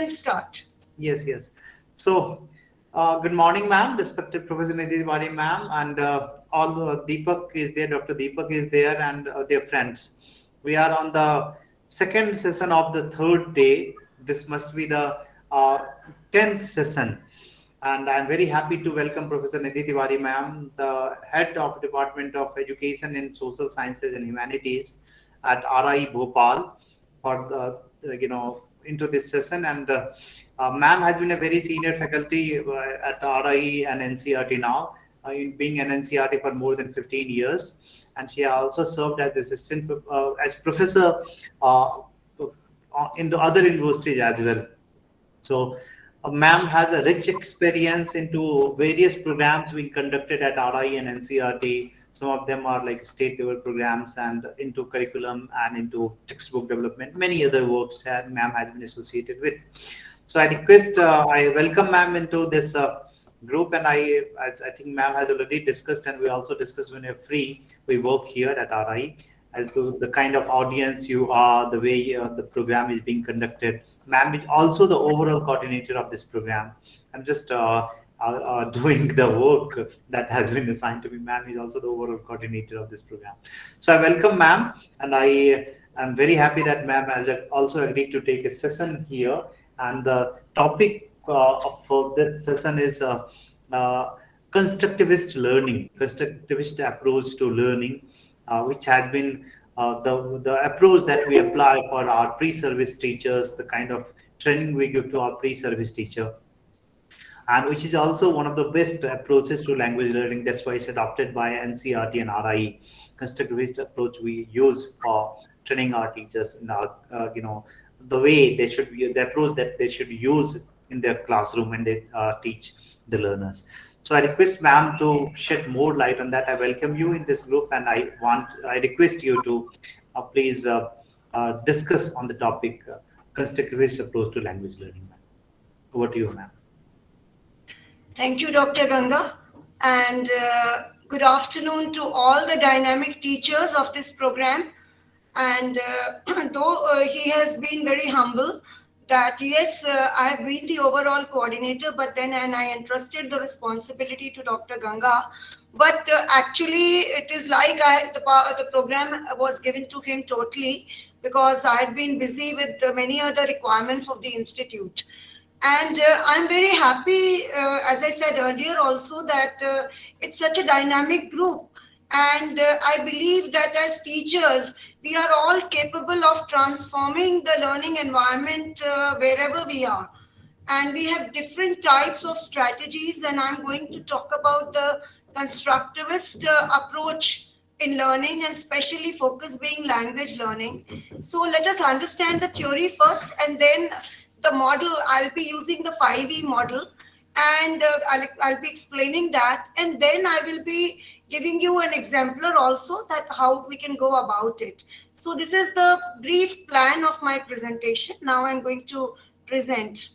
can start. Yes. So, good morning, ma'am, respected Professor Nidhi, ma'am, and all Deepak is there, Dr. Deepak is there, and their friends. We are on the second session of the third day. This must be the 10th session. And I'm very happy to welcome Professor Nidhi Tiwari, ma'am, the head of Department of Education in Social Sciences and Humanities at RI Bhopal for into this session. And ma'am has been a very senior faculty at RI and NCERT now, in being an NCERT for more than 15 years. And she also served as assistant, as professor in the other universities as well. So, ma'am has a rich experience into various programs being conducted at RI and NCERT. Some of them are like state level programs and into curriculum and into textbook development. Many other works that ma'am has been associated with. So I request, I welcome ma'am into this group, and I think ma'am has already discussed, and we also discussed when you're free, we work here at RI as to the kind of audience you are, the way the program is being conducted. Ma'am is also the overall coordinator of this program. I'm just doing the work that has been assigned to me. Ma'am is also the overall coordinator of this program. So I welcome ma'am, and I am very happy that ma'am has also agreed to take a session here. And the topic of this session is constructivist learning, constructivist approach to learning, which has been the approach that we apply for our pre-service teachers, the kind of training we give to our pre-service teacher, and which is also one of the best approaches to language learning. That's why it's adopted by NCERT and RI. Constructivist approach we use for training our teachers in our, the way they should be, the approach that they should use in their classroom when they teach the learners. So I request ma'am to shed more light on that. I welcome you in this group, and I request you to please discuss on the topic constructivist approach to language learning. Over to you, ma'am. Thank you, Dr. Ganga, and good afternoon to all the dynamic teachers of this program. And though he has been very humble, that yes, I have been the overall coordinator, but then I entrusted the responsibility to Dr. Ganga. But actually, it is like the program was given to him totally, because I had been busy with many other requirements of the institute. And I'm very happy, as I said earlier also, that it's such a dynamic group. And I believe that as teachers, we are all capable of transforming the learning environment wherever we are. And we have different types of strategies, and I'm going to talk about the constructivist approach in learning, and especially focus being language learning. So let us understand the theory first, and then the model. I'll be using the 5E model, and I'll be explaining that, and then I will be giving you an exemplar also, that how we can go about it. So this is the brief plan of my presentation. Now I'm going to present.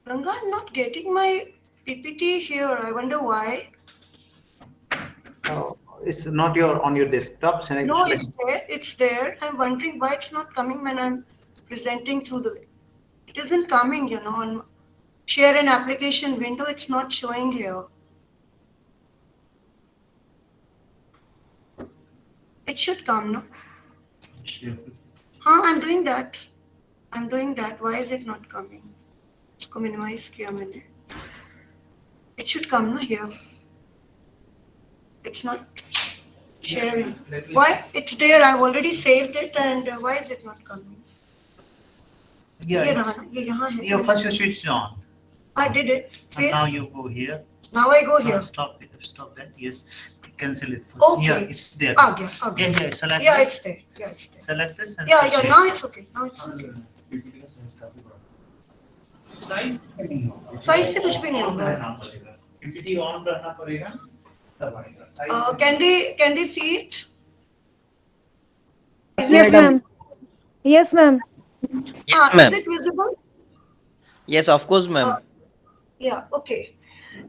Ganga, I'm not getting my PPT here. I wonder why. It's not on your desktop. No, it's there. It's there. I'm wondering why it's not coming when I'm presenting through the. It isn't coming, on share an application window. It's not showing here. It should come, no? Sure. I'm doing that. Why is it not coming? इसको minimize किया मैंने. It should come, no, here. It's not sharing. Why? It's there. I've already saved it, and why is it not coming? Yeah, first you switch on. I did it. And now you go here. Now I go here. Stop that. Yes. Cancel it first. Okay. Yeah, it's there. Yeah, select yeah, this. it's there. Yeah, it's there. Select this and Yeah, now it's okay. Size से कुछ भी नहीं होगा. PPT on करना पड़ेगा तब आएगा. Can they see it? Yes, ma'am. Yes, ma'am. Yes, Is ma'am. it visible? Yes, of course, ma'am. Yeah, okay.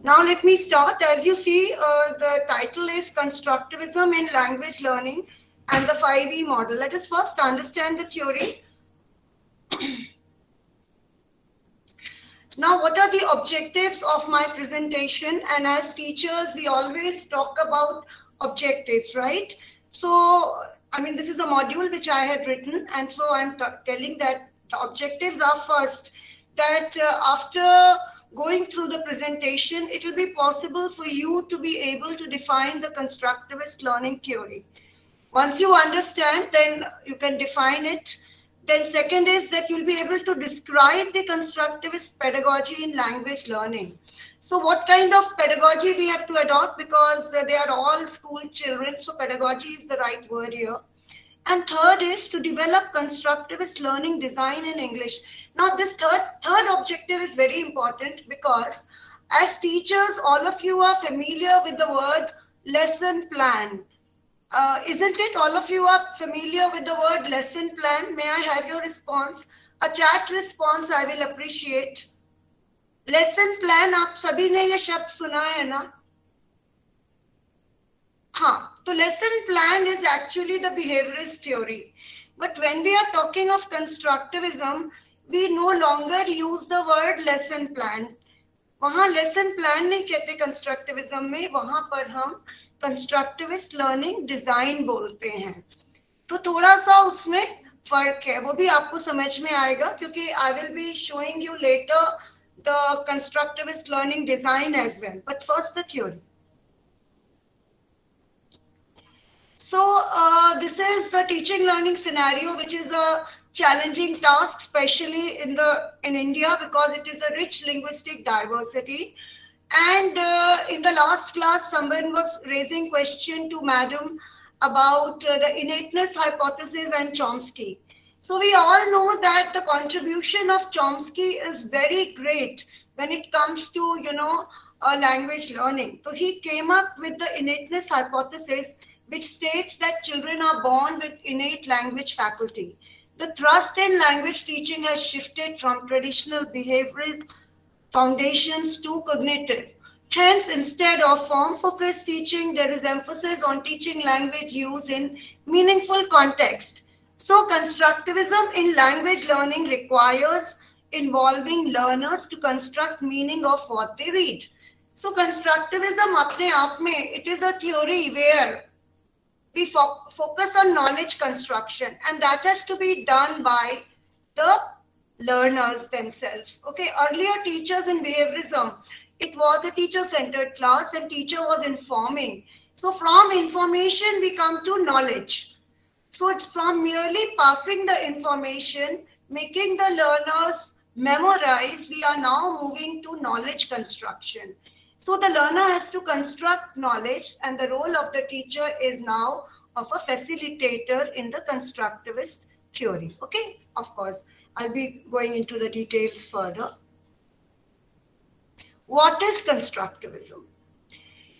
Now let me start. As you see, the title is Constructivism in Language Learning and the 5E model. Let us first understand the theory. Now, what are the objectives of my presentation? And as teachers, we always talk about objectives, right? So, I mean, this is a module which I had written. And so I'm telling that the objectives are first, that after going through the presentation, it will be possible for you to be able to define the constructivist learning theory. Once you understand, then you can define it. Then second is that you'll be able to describe the constructivist pedagogy in language learning. So what kind of pedagogy we have to adopt, because they are all school children, so pedagogy is the right word here. And third is to develop constructivist learning design in English. Now this third objective is very important, because as teachers, all of you are familiar with the word lesson plan. Isn't it? All of you are familiar with the word lesson plan. May I have your response? A chat response I will appreciate. Lesson plan, आप सभी ने ये शब्द सुना है ना? हाँ, तो lesson plan is actually the behaviorist theory. But when we are talking of constructivism, we no longer use the word lesson plan. वहाँ lesson plan नहीं कहते constructivism में, वहाँ पर हम कंस्ट्रक्टिविस्ट लर्निंग डिजाइन बोलते हैं. तो थोड़ा सा उसमें फर्क है, वो भी आपको समझ में आएगा, क्योंकि I will be showing you later the constructivist learning design as well. But first the theory. So this is the teaching learning scenario, which is a challenging task, especially in India, because it is a rich linguistic diversity. And in the last class, someone was raising question to madam about the innateness hypothesis and Chomsky. So we all know that the contribution of Chomsky is very great when it comes to, language learning. So he came up with the innateness hypothesis, which states that children are born with innate language faculty. The thrust in language teaching has shifted from traditional behavioral foundations to cognitive. Hence, instead of form-focused teaching, there is emphasis on teaching language use in meaningful context. So, constructivism in language learning requires involving learners to construct meaning of what they read. So, constructivism, apne aap mein, it is a theory where we focus on knowledge construction, and that has to be done by the learners themselves. Okay, earlier teachers in behaviorism, it was a teacher-centered class and teacher was informing. So from information, we come to knowledge. So it's from merely passing the information, making the learners memorize, we are now moving to knowledge construction. So the learner has to construct knowledge, and the role of the teacher is now of a facilitator in the constructivist theory. Okay, of course, I'll be going into the details further. What is constructivism?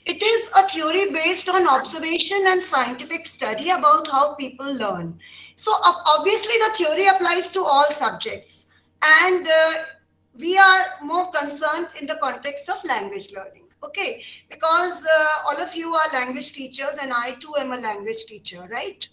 It is a theory based on observation and scientific study about how people learn. So obviously the theory applies to all subjects, and we are more concerned in the context of language learning, okay? Because all of you are language teachers, and I too am a language teacher, right?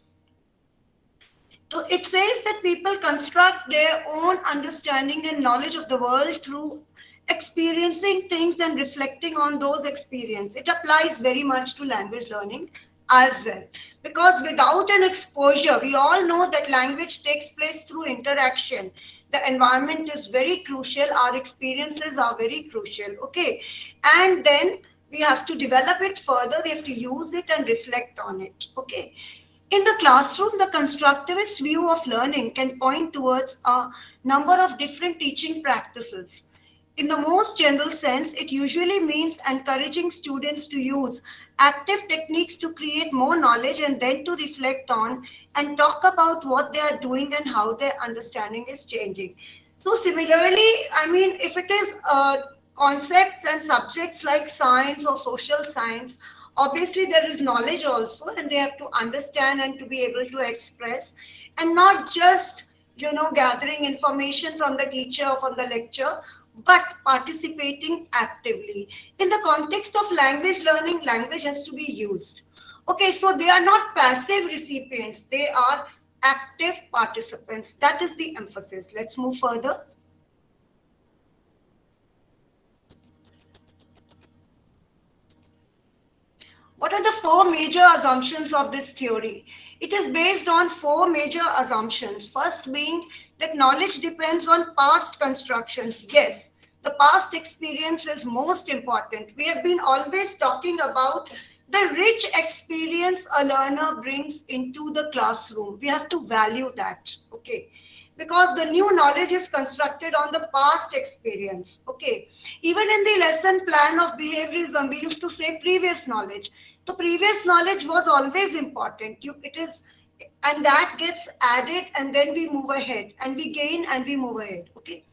So it says that people construct their own understanding and knowledge of the world through experiencing things and reflecting on those experiences. It applies very much to language learning as well, because without an exposure, we all know that language takes place through interaction. The environment is very crucial. Our experiences are very crucial, okay? And then we have to develop it further. We have to use it and reflect on it, okay? In the classroom, the constructivist view of learning can point towards a number of different teaching practices. in the most general sense, it usually means encouraging students to use active techniques to create more knowledge and then to reflect on and talk about what they are doing and how their understanding is changing. So similarly, I mean, if it is concepts and subjects like science or social science, obviously there is knowledge also, and they have to understand and to be able to express, and not just gathering information from the teacher or from the lecture, but participating actively. In the context of language learning, language has to be used. Okay, so they are not passive recipients, they are active participants. That is the emphasis. Let's move further. What are the four major assumptions of this theory? It is based on four major assumptions. First being that knowledge depends on past constructions. Yes, the past experience is most important. We have been always talking about the rich experience a learner brings into the classroom. We have to value that, okay? Because the new knowledge is constructed on the past experience, okay? Even in the lesson plan of behaviorism, we used to say previous knowledge. The previous knowledge was always important. And that gets added, and then we move ahead, and we gain and we move ahead, okay?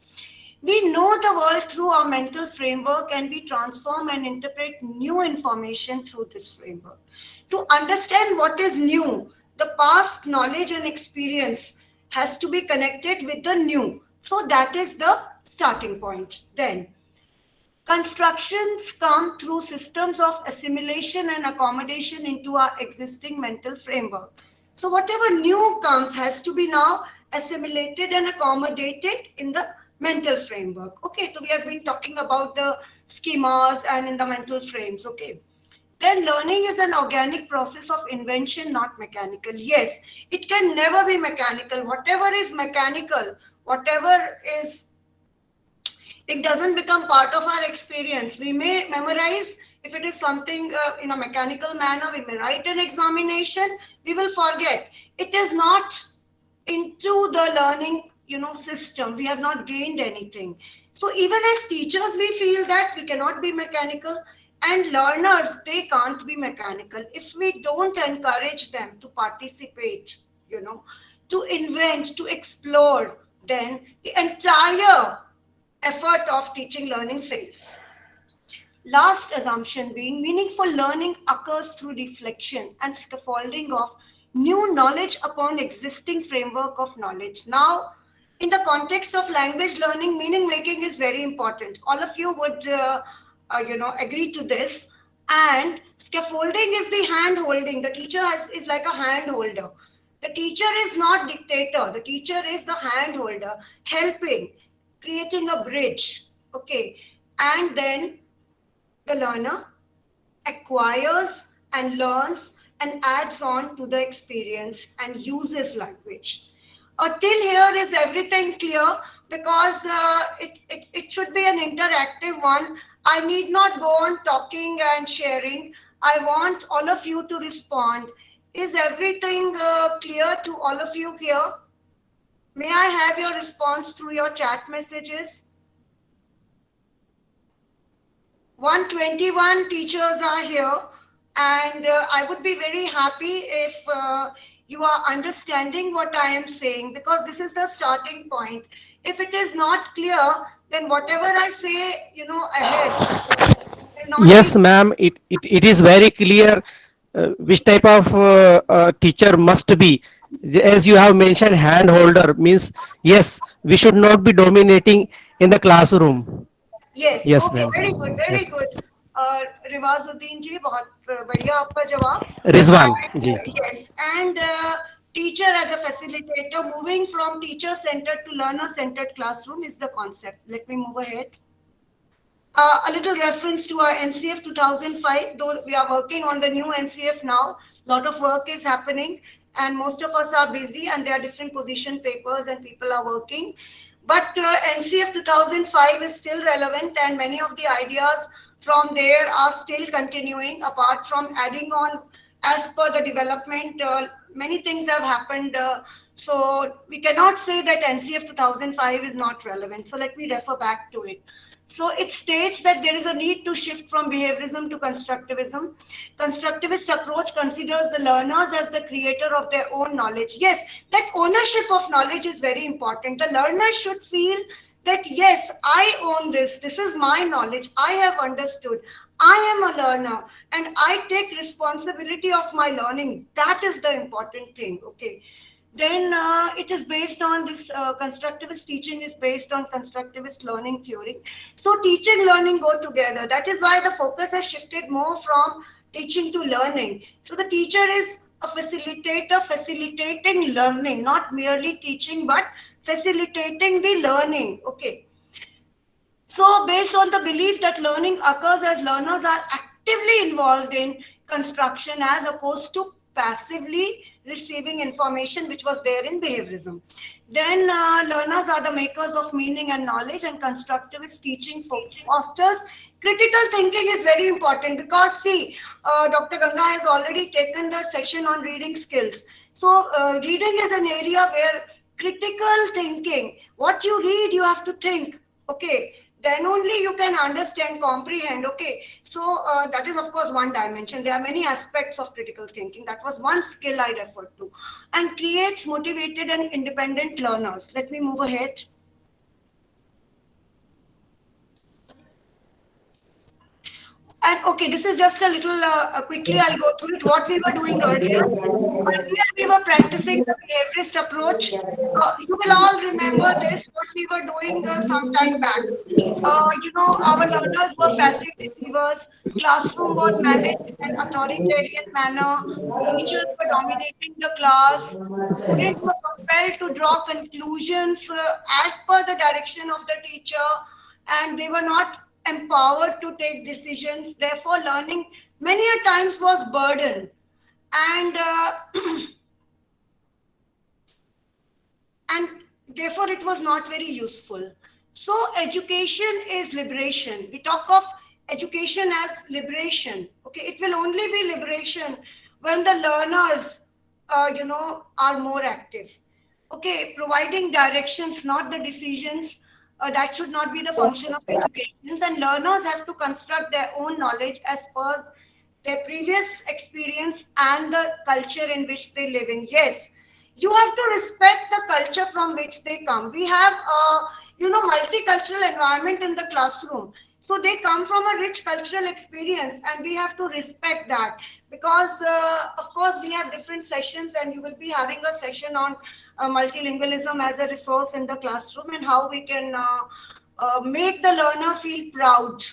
We know the world through our mental framework, and we transform and interpret new information through this framework. To understand what is new, the past knowledge and experience has to be connected with the new. So that is the starting point. Then, constructions come through systems of assimilation and accommodation into our existing mental framework. So whatever new comes has to be now assimilated and accommodated in the mental framework. Okay, so we have been talking about the schemas and in the mental frames. Okay, then learning is an organic process of invention, not mechanical. Yes, it can never be mechanical. Whatever is mechanical, whatever is, it doesn't become part of our experience. We may memorize, if it is something in a mechanical manner, we may write an examination, we will forget. It is not into the learning system. We have not gained anything. So even as teachers, we feel that we cannot be mechanical, and learners, they can't be mechanical. If we don't encourage them to participate, to invent, to explore, then the entire effort of teaching learning fails. Last assumption being meaningful learning occurs through reflection and scaffolding of new knowledge upon existing framework of knowledge. Now, in the context of language learning, meaning making is very important. All of you would, agree to this. And scaffolding is the hand holding. The teacher is like a hand holder. The teacher is not dictator. The teacher is the hand holder, helping, creating a bridge. Okay, and then the learner acquires and learns and adds on to the experience and uses language. Till here is everything clear, because it should be an interactive one. I need not go on talking and sharing. I want all of you to respond. Is everything clear to all of you here? May I have your response through your chat messages? 121 teachers are here, and I would be very happy if you are understanding what I am saying, because this is the starting point. If it is not clear, then whatever I say, ahead will not Yes, be. ma'am, it is very clear which type of teacher must be. As you have mentioned, hand holder means, yes, we should not be dominating in the classroom. Yes, Yes, okay, ma'am. very good, very Yes. good. रिवाजुद्दीन जी, बहुत बढ़िया आपका जवाब. Rizwan ji. Yes, and teacher as a facilitator, moving from teacher-centered to learner-centered classroom is the concept. Let me move ahead. A little reference to our NCF 2005, though we are working on the new NCF now. A lot of work is happening, and most of us are busy, and there are different position papers and people are working. But NCF 2005 is still relevant, and many of the ideas from there are still continuing, apart from adding on as per the development, many things have happened. So we cannot say that NCF 2005 is not relevant. So let me refer back to it. So it states that there is a need to shift from behaviorism to constructivism. Constructivist approach considers the learners as the creator of their own knowledge. Yes, that ownership of knowledge is very important. The learner should feel that, yes, I own this. This is my knowledge. I have understood. I am a learner and I take responsibility of my learning. That is the important thing. Okay. Then it is based on this constructivist teaching is based on constructivist learning theory. So teaching, learning go together. That is why the focus has shifted more from teaching to learning. So the teacher is a facilitator, facilitating learning, not merely teaching, but facilitating the learning. Okay. So based on the belief that learning occurs as learners are actively involved in construction as opposed to passively receiving information, which was there in behaviorism. Then learners are the makers of meaning and knowledge, and constructivist teaching fosters critical thinking is very important because see, Dr. Ganga has already taken the section on reading skills. So reading is an area where critical thinking, what you read, you have to think, okay, then only you can understand, comprehend, okay. So that is of course one dimension. There are many aspects of critical thinking. That was one skill I referred to, and creates motivated and independent learners. Let me move ahead. And okay, this is just a little quickly, I'll go through it. What we were doing earlier. Earlier we were practicing the behaviorist approach. You will all remember this, what we were doing some time back. Our learners were passive receivers. Classroom was managed in an authoritarian manner. Teachers were dominating the class. Students were compelled to draw conclusions as per the direction of the teacher, and they were not empowered to take decisions. Therefore, learning many a times was burden, and and therefore it was not very useful. So education is liberation. We talk of education as liberation. Okay, it will only be liberation when the learners, are more active. Okay, providing directions, not the decisions. That should not be the function of education. And learners have to construct their own knowledge as per their previous experience and the culture in which they live in. Yes, you have to respect the culture from which they come. We have multicultural environment in the classroom. So they come from a rich cultural experience, and we have to respect that because, of course, we have different sessions, and you will be having a session on multilingualism as a resource in the classroom and how we can make the learner feel proud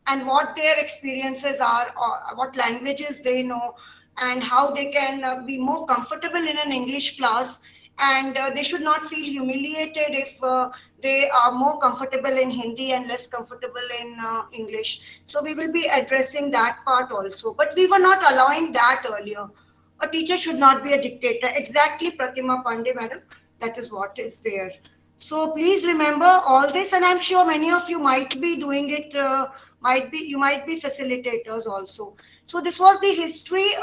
and what their experiences are, or what languages they know, and how they can be more comfortable in an English class. And they should not feel humiliated if they are more comfortable in Hindi and less comfortable in English. So we will be addressing that part also. But we were not allowing that earlier. A teacher should not be a dictator. Exactly, Pratima Pandey, madam. That is what is there. So please remember all this, and I'm sure many of you might be doing it. You might be facilitators also. So this was the history.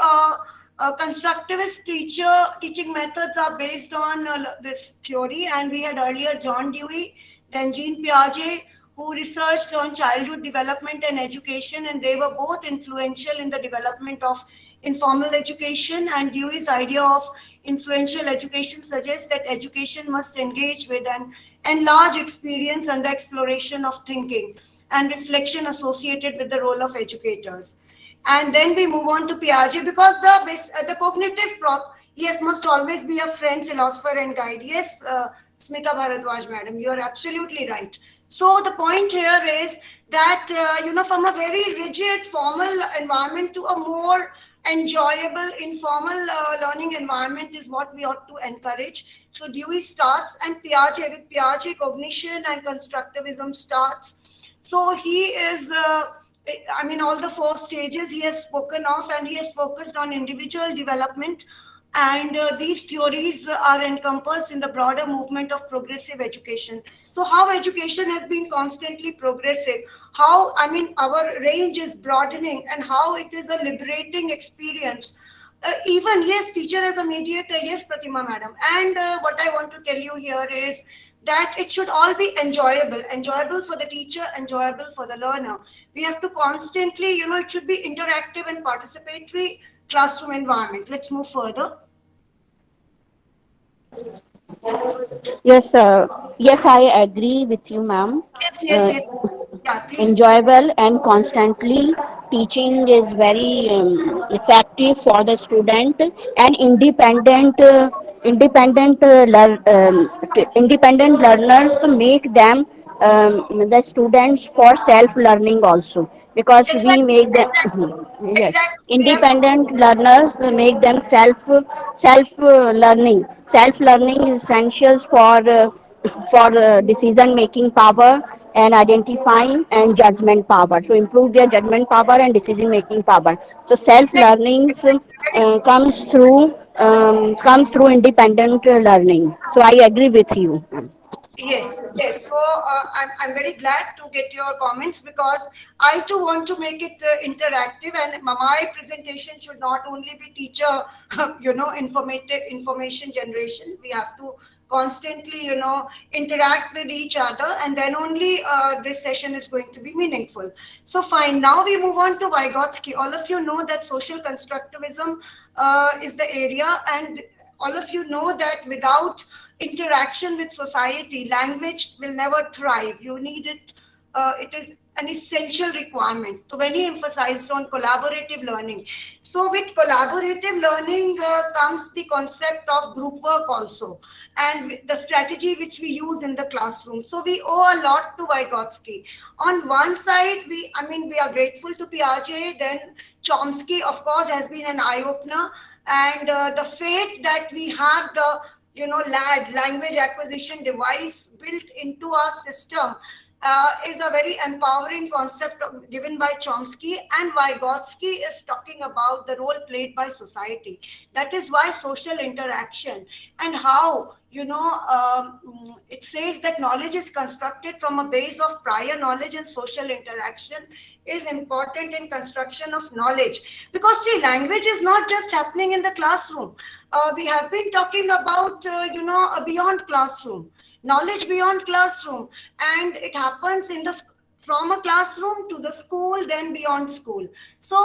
Constructivist teaching methods are based on this theory, and we had earlier John Dewey, then Jean Piaget, who researched on childhood development and education, and they were both influential in the development of informal education. And Dewey's idea of influential education suggests that education must engage with an enlarged experience and the exploration of thinking and reflection associated with the role of educators. And then we move on to Piaget, because the cognitive yes, must always be a friend, philosopher, and guide. Yes, Smita Bharadwaj, madam, you are absolutely right. So the point here is that, from a very rigid formal environment to a more enjoyable informal learning environment is what we ought to encourage. So Dewey starts, and with Piaget, cognition and constructivism starts. So he is... all the 4 stages he has spoken of, and he has focused on individual development. And these theories are encompassed in the broader movement of progressive education. So how education has been constantly progressive, how, our range is broadening, and how it is a liberating experience Even, yes, teacher as a mediator, yes, Pratima madam. And what I want to tell you here is that it should all be enjoyable for the teacher, enjoyable for the learner. We have to constantly, it should be interactive and participatory classroom environment. Let's move further. Yes, yes, I agree with you, ma'am. Uh, Yes. Yeah, please. Enjoyable and constantly teaching is very effective for the student, and independent learners make them the students for self learning also, because we Exactly, make them yes, exactly. We have to. independent learners make them self learning. Self learning is essential for decision making power and identifying and judgment power. So improve their judgment power and decision making power. So self learnings Very true. comes through independent learning. So I agree with you. Yes. So I'm very glad to get your comments, because I too want to make it interactive, and my presentation should not only be teacher, information generation. We have to constantly, interact with each other, and then only this session is going to be meaningful. So fine. Now we move on to Vygotsky. All of you know that social constructivism is the area, and all of you know that without interaction with society, language will never thrive. You need it. It is an essential requirement. So when he emphasized on collaborative learning, so with collaborative learning comes the concept of group work also, and the strategy which we use in the classroom. So we owe a lot to Vygotsky. On one side, we are grateful to Piaget. Then Chomsky, of course, has been an eye opener, and the faith that we have the LAD, language acquisition device, built into our system is a very empowering concept given by Chomsky, and Vygotsky is talking about the role played by society. That is why social interaction, and how it says that knowledge is constructed from a base of prior knowledge, and social interaction is important in construction of knowledge. Because see, language is not just happening in the classroom. We have been talking about a beyond classroom, knowledge beyond classroom, and it happens from a classroom to the school, then beyond school. So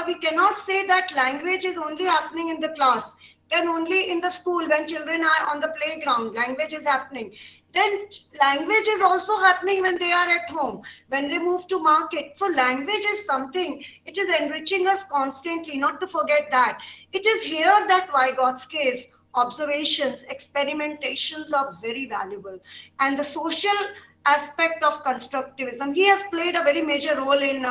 we cannot say that language is only happening in the class, then only in the school when children are on the playground language is happening. Then language is also happening when they are at home, when they move to market. So language is something, it is enriching us constantly, not to forget that. It is here that Vygotsky's observations, experimentations are very valuable. And the social aspect of constructivism, he has played a very major role in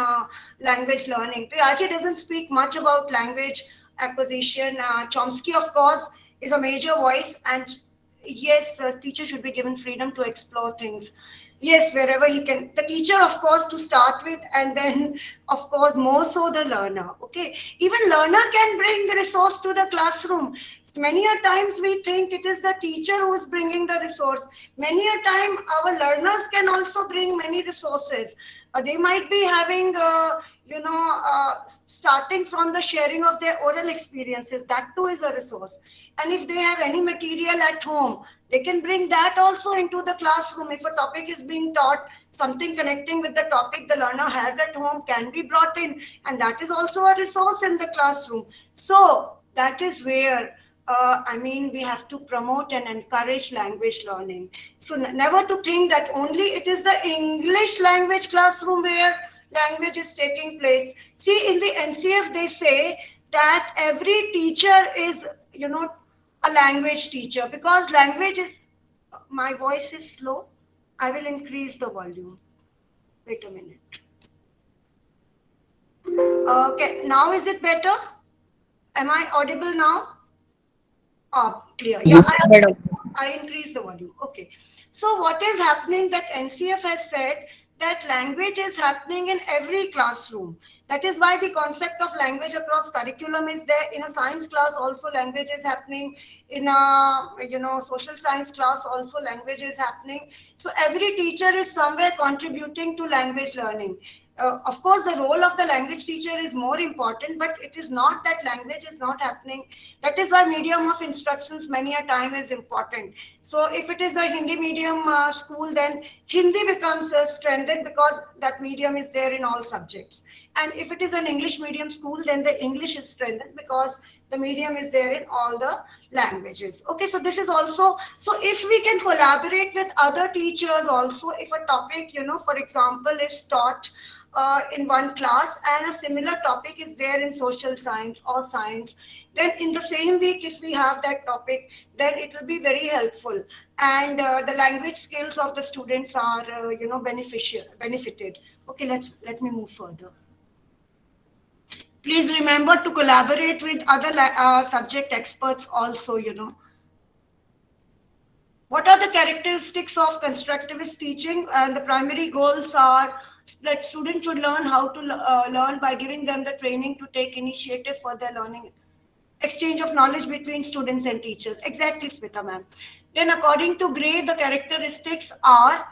language learning. Piaget doesn't speak much about language acquisition. Chomsky, of course, is a major voice, and yes, teacher should be given freedom to explore things. Yes, wherever he can. The teacher, of course, to start with, and then, of course, more so the learner. Okay, even learner can bring the resource to the classroom. Many a times we think it is the teacher who is bringing the resource. Many a time our learners can also bring many resources. They might be having, starting from the sharing of their oral experiences. That too is a resource. And if they have any material at home, they can bring that also into the classroom. If a topic is being taught, something connecting with the topic the learner has at home can be brought in, and that is also a resource in the classroom. So that is where we have to promote and encourage language learning. So never to think that only it is the English language classroom where language is taking place. See, in the NCF they say that every teacher is, a language teacher, because language is, my voice is slow. I will increase the volume. Wait a minute. Okay, now is it better? Am I audible now? Clear. Yeah, I increase the volume. Okay. So what is happening, that NCF has said that language is happening in every classroom. That is why the concept of language across curriculum is there. In a science class also language is happening. In a social science class also language is happening. So every teacher is somewhere contributing to language learning. Of course, the role of the language teacher is more important, but it is not that language is not happening. That is why medium of instructions many a time is important. So if it is a Hindi medium school, then Hindi becomes strengthened because that medium is there in all subjects. And if it is an English medium school, then the English is strengthened because the medium is there in all the languages. Okay, so this is also, so if we can collaborate with other teachers also, if a topic, for example, is taught in one class and a similar topic is there in social science or science, then in the same week, if we have that topic, then it will be very helpful. And the language skills of the students are, benefited. Okay, let me move further. Please remember to collaborate with other subject experts also, What are the characteristics of constructivist teaching? And the primary goals are that students should learn how to learn by giving them the training to take initiative for their learning, exchange of knowledge between students and teachers. Exactly, Smita ma'am. Then according to Gray, the characteristics are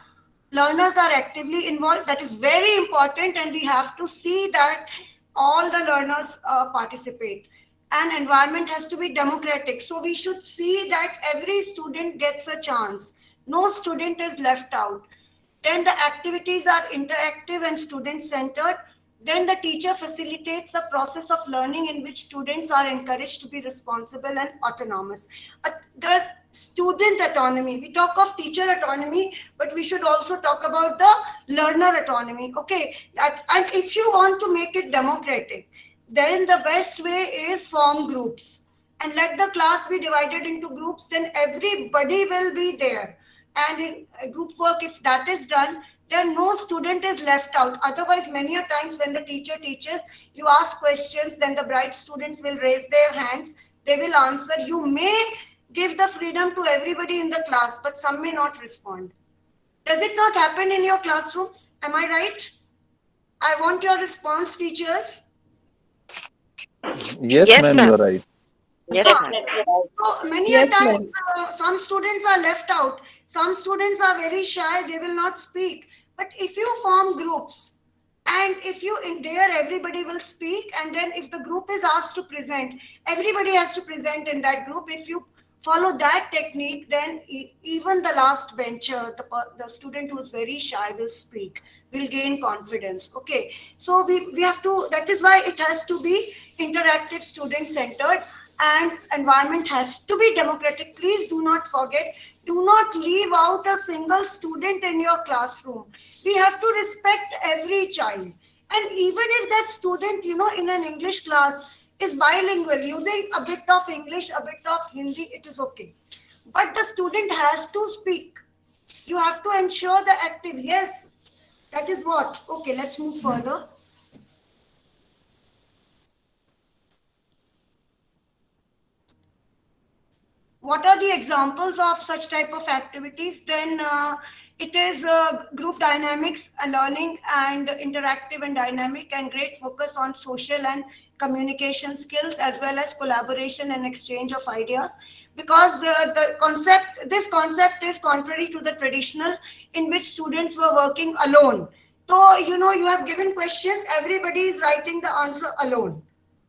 learners are actively involved. That is very important, and we have to see that all the learners participate. And environment has to be democratic. So we should see that every student gets a chance. No student is left out. Then the activities are interactive and student-centered. Then the teacher facilitates the process of learning in which students are encouraged to be responsible and autonomous. The student autonomy, we talk of teacher autonomy, but we should also talk about the learner autonomy. Okay, and if you want to make it democratic, then the best way is form groups and let the class be divided into groups. Then everybody will be there. And in group work, if that is done, then no student is left out. Otherwise, many a times when the teacher teaches, you ask questions, then the bright students will raise their hands. They will answer. You may give the freedom to everybody in the class, but some may not respond. Does it not happen in your classrooms? Am I right? I want your response, teachers. Yes, ma'am, you are right. Yes, ma'am. So many a times, some students are left out. Some students are very shy. They will not speak. But if you form groups, and if you in there, everybody will speak. And then if the group is asked to present, everybody has to present in that group. If you follow that technique, then even the last bencher, the student who is very shy will speak, will gain confidence. Okay, so we have to, that is why it has to be interactive, student-centered, and environment has to be democratic. Please do not forget, do not leave out a single student in your classroom. We have to respect every child. And even if that student, in an English class is bilingual, using a bit of English, a bit of Hindi, it is okay. But the student has to speak. You have to ensure the active. Yes, that is what. Okay, let's move further. What are the examples of such type of activities? Then it is group dynamics, learning and interactive and dynamic, and great focus on social and communication skills, as well as collaboration and exchange of ideas. Because this concept is contrary to the traditional in which students were working alone. So, you have given questions, everybody is writing the answer alone.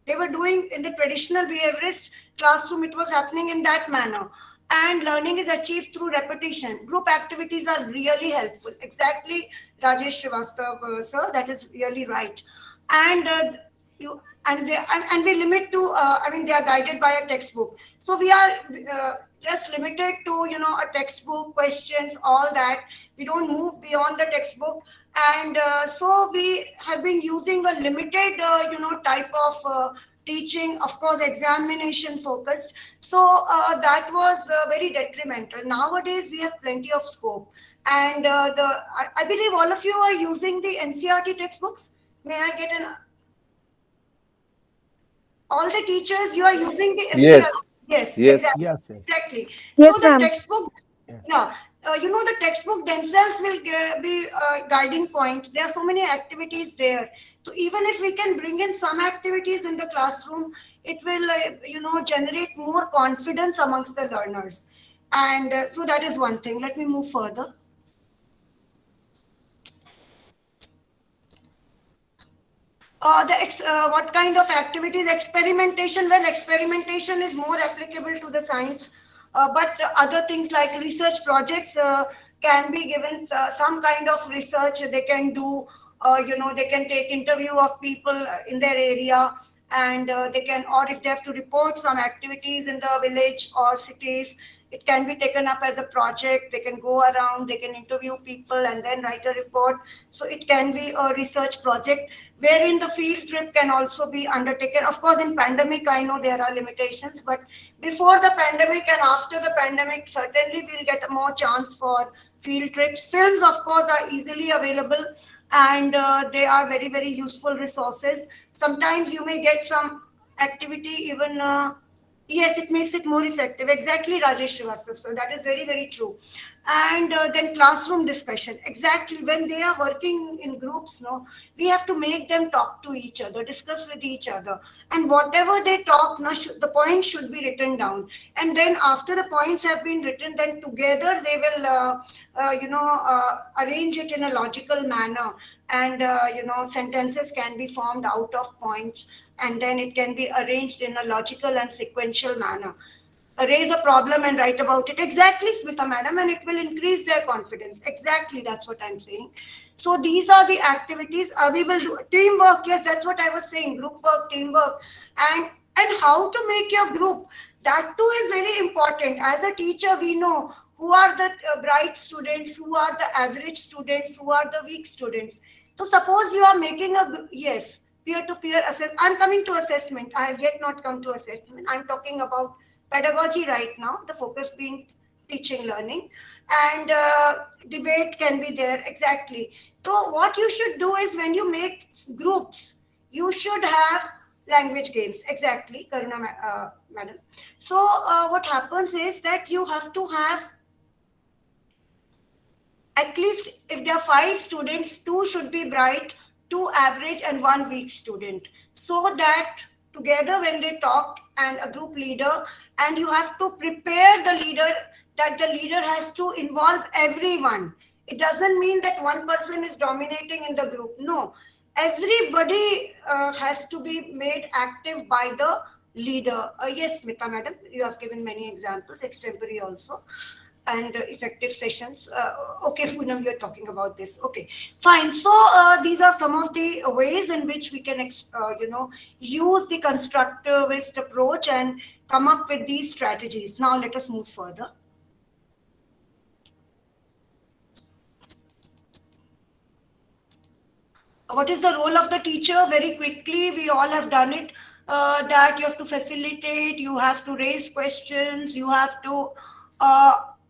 They were doing in the traditional behaviorist classroom, it was happening in that manner. And learning is achieved through repetition. Group activities are really helpful. Exactly, Rajesh Srivastav, sir, that is really right. And we limit to, they are guided by a textbook. So we are just limited to, a textbook, questions, all that. We don't move beyond the textbook. And so we have been using a limited, type of teaching, of course, examination focused. So that was very detrimental. Nowadays, we have plenty of scope. And I believe all of you are using the NCERT textbooks. May I get an... All the teachers, you are using the NCERT. Yes, exactly. Yes. Exactly. Yes, so the ma'am. textbook, the textbook themselves will be a guiding point. There are so many activities there. So even if we can bring in some activities in the classroom, it will, generate more confidence amongst the learners. And so that is one thing. Let me move further. What kind of activities? Experimentation. Well, experimentation is more applicable to the science, but other things like research projects can be given some kind of research they can do. They can take interview of people in their area, and they can, or if they have to report some activities in the village or cities, it can be taken up as a project. They can go around, they can interview people and then write a report. So it can be a research project wherein the field trip can also be undertaken. Of course, in pandemic, I know there are limitations, but before the pandemic and after the pandemic, certainly we'll get more chance for field trips. Films, of course, are easily available, and they are very, very useful resources. Sometimes you may get some activity even yes, it makes it more effective. Exactly, Rajesh Srivastava. So that is very, very true. And then classroom discussion. Exactly, when they are working in groups, no, we have to make them talk to each other, discuss with each other, and whatever they talk, no, the points should be written down. And then after the points have been written, then together they will, arrange it in a logical manner, and sentences can be formed out of points, and then it can be arranged in a logical and sequential manner. Raise a problem and write about it. Exactly, Smita madam, and it will increase their confidence. Exactly, that's what I'm saying. So these are the activities we will do. Teamwork, yes, that's what I was saying. Group work, teamwork, and how to make your group. That too is very important. As a teacher, we know who are the bright students, who are the average students, who are the weak students. So suppose you are making a, yes, peer-to-peer assess. I'm coming to assessment. I have yet not come to assessment. I'm talking about pedagogy right now, the focus being teaching, learning, and debate can be there. Exactly. So what you should do is, when you make groups, you should have language games. Exactly, Karuna madam. So what happens is that you have to have, at least if there are 5 students, 2 should be bright, 2 average, and 1 weak student, so that together when they talk, and a group leader, and you have to prepare the leader, that the leader has to involve everyone. It doesn't mean that one person is dominating in the group. No, everybody has to be made active by the leader. Yes, Smita madam, you have given many examples, extempore also, and effective sessions. Okay, Poonam, you're talking about this. Okay, fine. So these are some of the ways in which we can, use the constructivist approach and come up with these strategies. Now let us move further. What is the role of the teacher? Very quickly, we all have done it. That you have to facilitate, you have to raise questions, you have to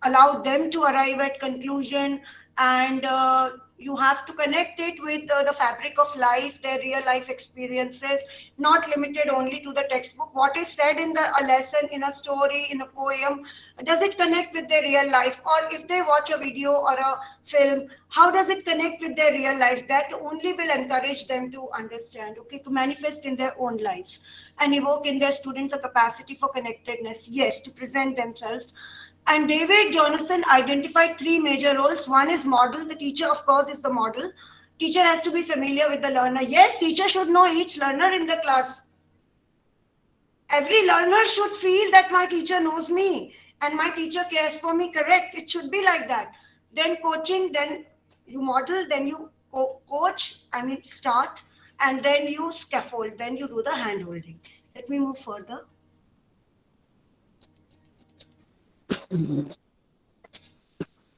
allow them to arrive at conclusion, and you have to connect it with the fabric of life, their real life experiences, not limited only to the textbook. What is said in a lesson, in a story, in a poem, does it connect with their real life? Or if they watch a video or a film, how does it connect with their real life? That only will encourage them to understand, okay, to manifest in their own lives, and evoke in their students a capacity for connectedness, yes, to present themselves. And David Jonathan identified 3 major roles. One is model. The teacher, of course, is the model. Teacher has to be familiar with the learner. Yes, teacher should know each learner in the class. Every learner should feel that my teacher knows me and my teacher cares for me. Correct. It should be like that. Then coaching, then you model, then you coach, start, and then you scaffold, then you do the hand holding. Let me move further.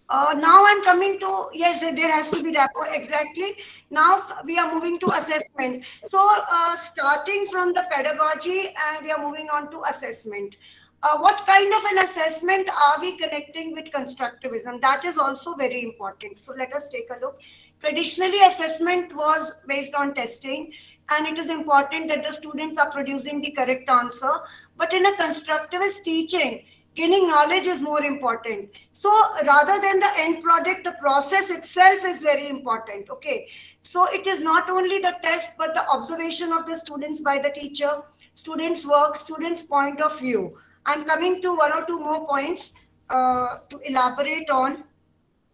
Now I'm coming to, yes, there has to be rapport. Exactly. Now we are moving to assessment. So starting from the pedagogy, and we are moving on to assessment. What kind of an assessment are we connecting with constructivism? That is also very important. So let us take a look. Traditionally, assessment was based on testing, and it is important that the students are producing the correct answer. But in a constructivist teaching, gaining knowledge is more important. So rather than the end product, the process itself is very important. Okay. So it is not only the test, but the observation of the students by the teacher, students' work, students' point of view. I'm coming to 1 or 2 more points to elaborate on.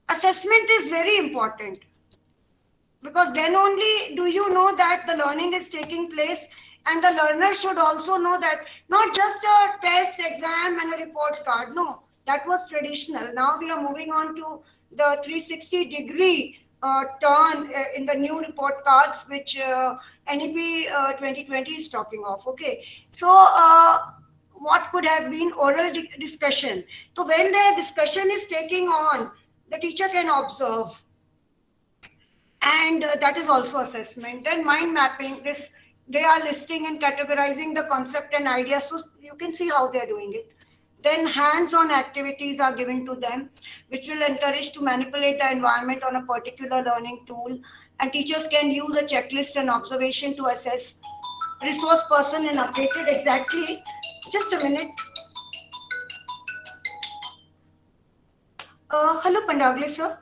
Assessment is very important. because then only do you know that the learning is taking place, and the learner should also know that not just a test, exam and a report card. No, that was traditional. Now we are moving on to the 360-degree turn in the new report cards, which NEP 2020 is talking of. Okay, so what could have been oral discussion? So when the discussion is taking on, the teacher can observe, and that is also assessment. Then mind mapping, this they are listing and categorizing the concept and ideas, so you can see how they are doing it. Then hands-on activities are given to them, which will encourage to manipulate the environment on a particular learning tool, and teachers can use a checklist and observation to assess resource person and update it. Exactly, just a minute. Hello Pandagale sir,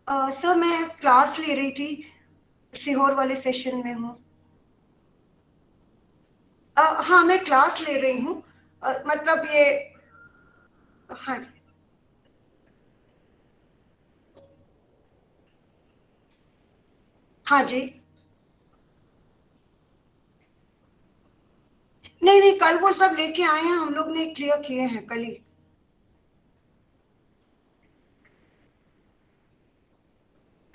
sir मैं class ले रही थी, सीहोर वाले session में हूँ। हाँ मैं class ले रही हूँ, मतलब ये, हाँ जी, हाँ जी, नहीं नहीं कल वो सब लेके आए हैं, हम लोग ने क्लियर किए हैं कल ही।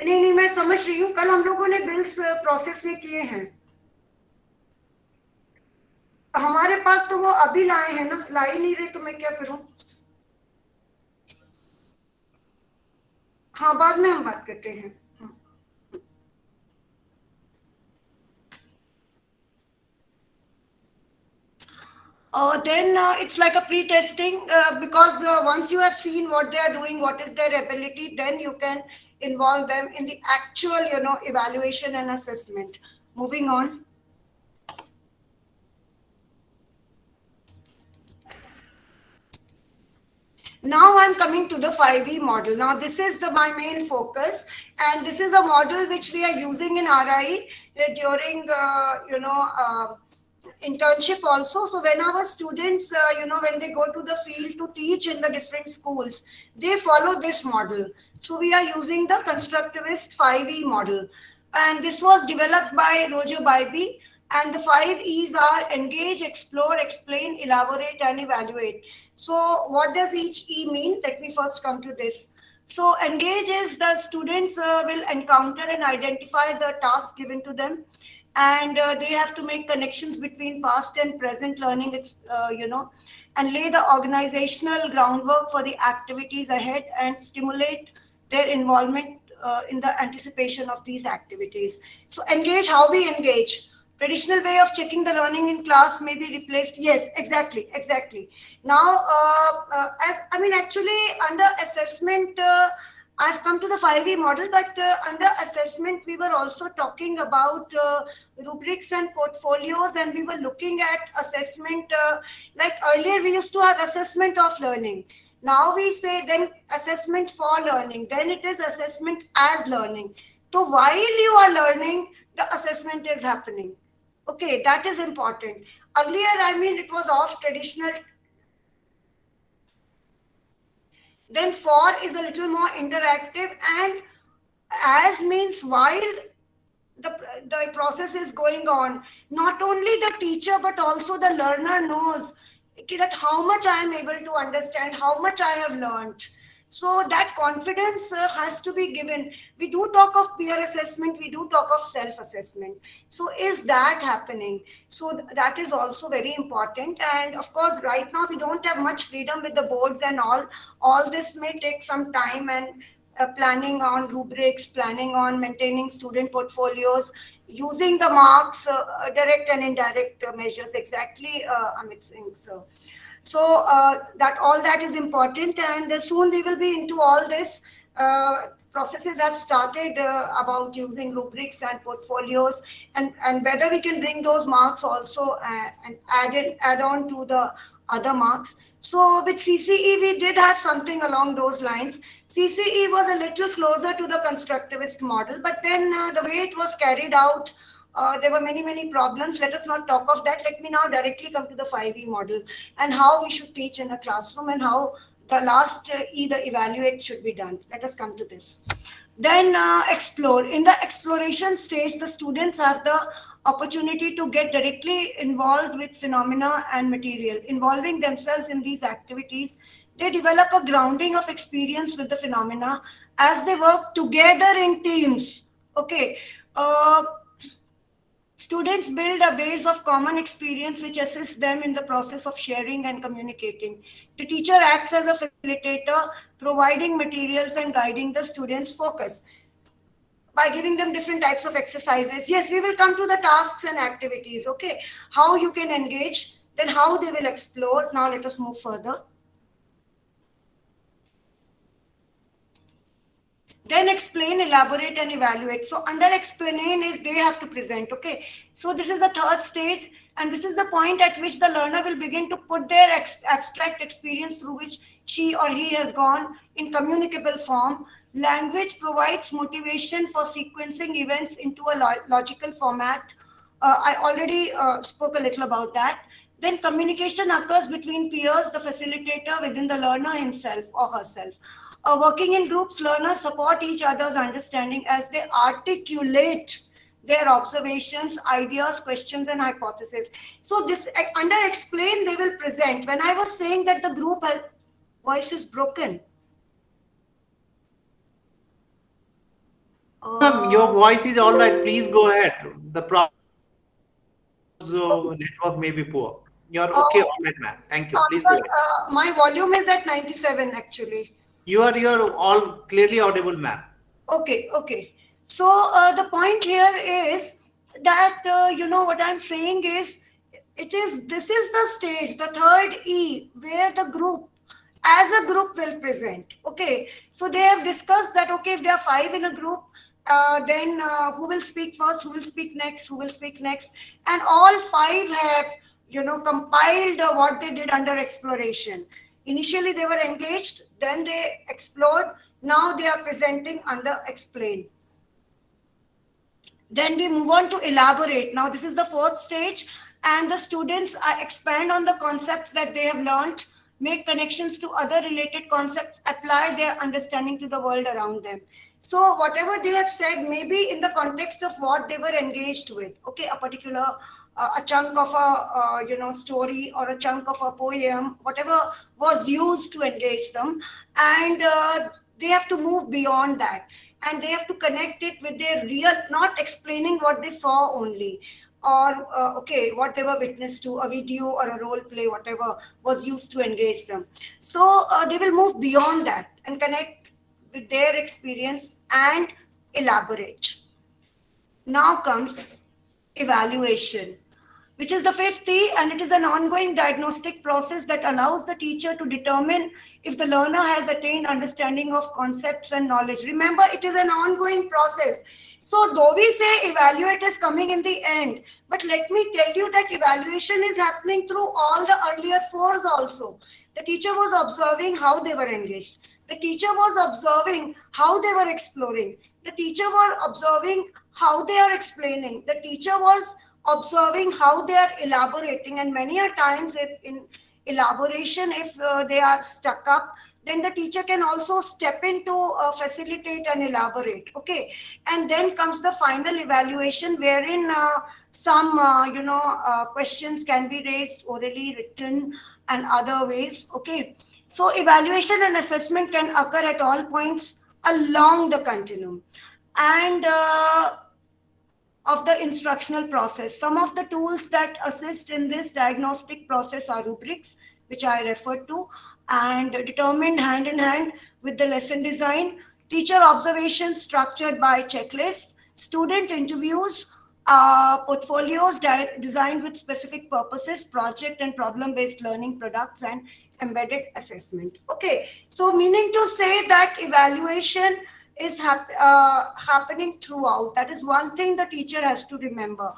नहीं नहीं मैं समझ रही हूँ, कल हम लोगों ने बिल्स प्रोसेस में किए हैं। हमारे पास तो वो अभी लाए हैं ना, ला ही नहीं रहे तो मैं क्या करूं। हाँ बाद में हम बात करते हैं। Then it's like a pre-testing, because once you have seen what they are doing, what is their ability, then you can involve them in the actual, evaluation and assessment. Moving on. Now I'm coming to the 5E model. Now this is my main focus, and this is a model which we are using in RI during, internship also. So when our students, when they go to the field to teach in the different schools, they follow this model. So we are using the Constructivist 5E model. And this was developed by Roger Bybee. And the 5 E's are engage, explore, explain, elaborate, and evaluate. So what does each E mean? Let me first come to this. So engage is the students will encounter and identify the task given to them. And they have to make connections between past and present learning, and lay the organizational groundwork for the activities ahead and stimulate their involvement in the anticipation of these activities. So engage, how we engage. Traditional way of checking the learning in class may be replaced. Yes, exactly. Now, actually under assessment, I've come to the 5E model, but under assessment, we were also talking about rubrics and portfolios, and we were looking at assessment. Like earlier, we used to have assessment of learning. Now we say then assessment for learning, then it is assessment as learning. So while you are learning, the assessment is happening. Okay, that is important. Earlier, it was off traditional. Then for is a little more interactive, and as means while the process is going on, not only the teacher but also the learner knows that how much I am able to understand, how much I have learned. So that confidence has to be given. We do talk of peer assessment, we do talk of self-assessment. So is that happening? So that is also very important. And of course, right now we don't have much freedom with the boards and all. All this may take some time, and planning on rubrics, planning on maintaining student portfolios, using the marks, direct and indirect measures, exactly, Amit Singh. So that all that is important, and soon we will be into all this. Processes have started about using rubrics and portfolios, and whether we can bring those marks also and add on to the other marks. So with CCE, we did have something along those lines. CCE was a little closer to the constructivist model, but then the way it was carried out, there were many problems. Let us not talk of that. Let me now directly come to the 5E model and how we should teach in a classroom, and how the last E, the evaluate, should be done. Let us come to this. Then explore. In the exploration stage, the students have the opportunity to get directly involved with phenomena and material. Involving themselves in these activities, they develop a grounding of experience with the phenomena as they work together in teams. Okay. Students build a base of common experience which assists them in the process of sharing and communicating. The teacher acts as a facilitator, providing materials and guiding the students' focus by giving them different types of exercises. Yes, we will come to the tasks and activities, okay? How you can engage, then how they will explore. Now let us move further. Then explain, elaborate, and evaluate. So under explain is they have to present, okay? So this is the third stage, and this is the point at which the learner will begin to put their abstract experience through which she or he has gone in communicable form. Language provides motivation for sequencing events into a logical format. I already spoke a little about that. Then communication occurs between peers, the facilitator within the learner himself or herself. Working in groups, learners support each other's understanding as they articulate their observations, ideas, questions, and hypotheses. So this under explain, they will present. When I was saying that the group voice is broken. Your voice is all right. Please go ahead. The network may be poor. You're okay, all right, ma'am. Thank you. Please go ahead. My volume is at 97 actually. You're all clearly audible, ma'am. Okay. So the point here is that what I'm saying is this is the stage, the third E, where the group as a group will present. Okay, so they have discussed that, okay, if there are 5 in a group, then who will speak first, who will speak next, and all 5 have compiled what they did under exploration. Initially they were engaged, then they explored, now they are presenting under explain. Then we move on to elaborate. Now this is the fourth stage, and the students expand on the concepts that they have learned, make connections to other related concepts, apply their understanding to the world around them. So whatever they have said may be in the context of what they were engaged with. Okay, a particular a chunk of a story or a chunk of a poem, whatever was used to engage them, and they have to move beyond that, and they have to connect it with their real, not explaining what they saw only, or what they were witness to, a video or a role play, whatever was used to engage them. So they will move beyond that and connect with their experience and elaborate. Now comes evaluation, which is the fifth E, and it is an ongoing diagnostic process that allows the teacher to determine if the learner has attained understanding of concepts and knowledge. Remember, it is an ongoing process. So though we say evaluate is coming in the end, but let me tell you that evaluation is happening through all the earlier 4s also. The teacher was observing how they were engaged. The teacher was observing how they were exploring. The teacher was observing how they are explaining. The teacher was observing how they are elaborating, and many a times if in elaboration, if they are stuck up, then the teacher can also step in to facilitate and elaborate. Okay, and then comes the final evaluation, wherein some questions can be raised orally, written, and other ways. Okay, so evaluation and assessment can occur at all points along the continuum and of the instructional process. Some of the tools that assist in this diagnostic process are rubrics, which I referred to, and determined hand in hand with the lesson design, teacher observations structured by checklists, student interviews, portfolios designed with specific purposes, project and problem-based learning products, and embedded assessment. Okay, so meaning to say that evaluation is happening throughout. That is one thing the teacher has to remember.